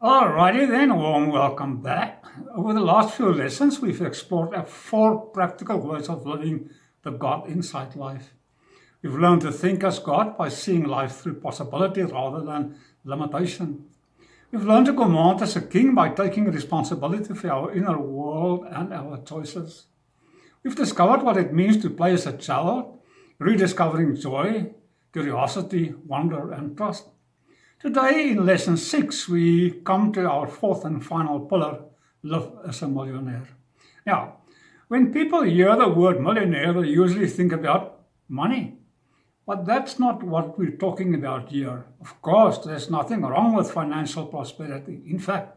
Alrighty then, a warm welcome back. Over the last few lessons, we've explored four practical ways of living the God inside life. We've learned to think as God by seeing life through possibility rather than limitation. We've learned to command as a king by taking responsibility for our inner world and our choices. We've discovered what it means to play as a child, rediscovering joy, curiosity, wonder, and trust. Today, in lesson 6, we come to our fourth and final pillar, live as a millionaire. Now, when people hear the word millionaire, they usually think about money. But that's not what we're talking about here. Of course, there's nothing wrong with financial prosperity. In fact,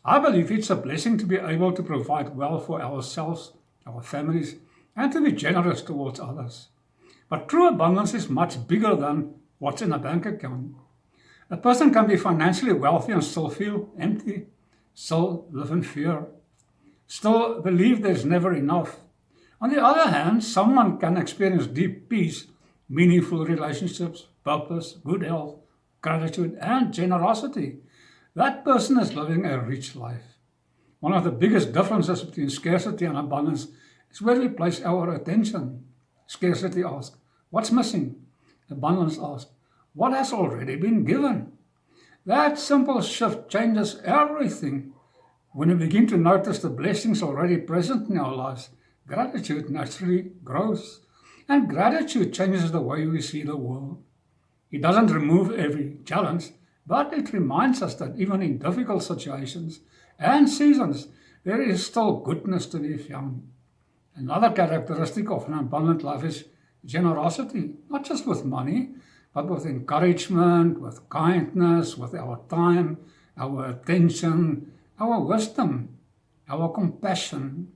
I believe it's a blessing to be able to provide well for ourselves, our families, and to be generous towards others. But true abundance is much bigger than what's in a bank account. A person can be financially wealthy and still feel empty, still live in fear, still believe there's never enough. On the other hand, someone can experience deep peace, meaningful relationships, purpose, good health, gratitude, and generosity. That person is living a rich life. One of the biggest differences between scarcity and abundance is where we place our attention. Scarcity asks, what's missing? Abundance asks, what has already been given? That simple shift changes everything. When we begin to notice the blessings already present in our lives, gratitude naturally grows. And gratitude changes the way we see the world. It doesn't remove every challenge, but it reminds us that even in difficult situations and seasons, there is still goodness to be found. Another characteristic of an abundant life is generosity, not just with money, but with encouragement, with kindness, with our time, our attention, our wisdom, our compassion.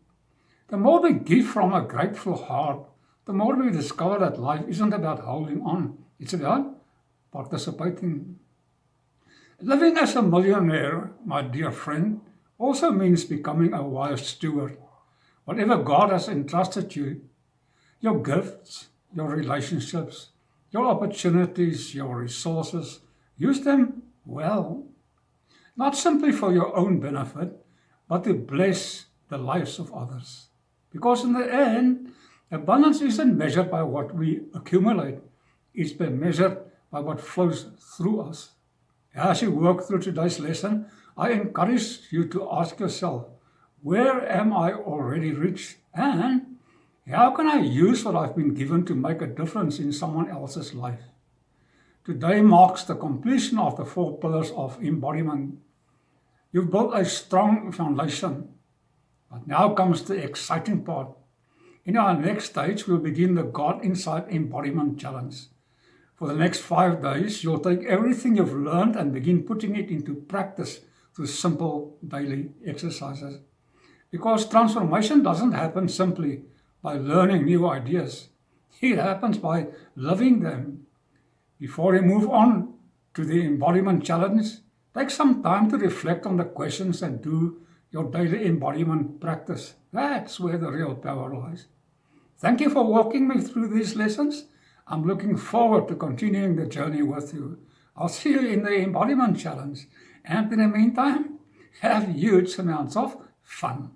The more we give from a grateful heart, the more we discover that life isn't about holding on, it's about participating. Living as a millionaire, my dear friend, also means becoming a wise steward. Whatever God has entrusted you, your gifts, your relationships, your opportunities, your resources, use them well. Not simply for your own benefit, but to bless the lives of others. Because in the end, abundance isn't measured by what we accumulate, it's been measured by what flows through us. As you work through today's lesson, I encourage you to ask yourself, where am I already rich? And how can I use what I've been given to make a difference in someone else's life? Today marks the completion of the four pillars of embodiment. You've built a strong foundation, but now comes the exciting part. In our next stage, we'll begin the God Inside Embodiment Challenge. For the next 5 days, you'll take everything you've learned and begin putting it into practice through simple daily exercises. Because transformation doesn't happen simply by learning new ideas. It happens by living them. Before you move on to the embodiment challenge, take some time to reflect on the questions and do your daily embodiment practice. That's where the real power lies. Thank you for walking me through these lessons. I'm looking forward to continuing the journey with you. I'll see you in the embodiment challenge. And in the meantime, have huge amounts of fun.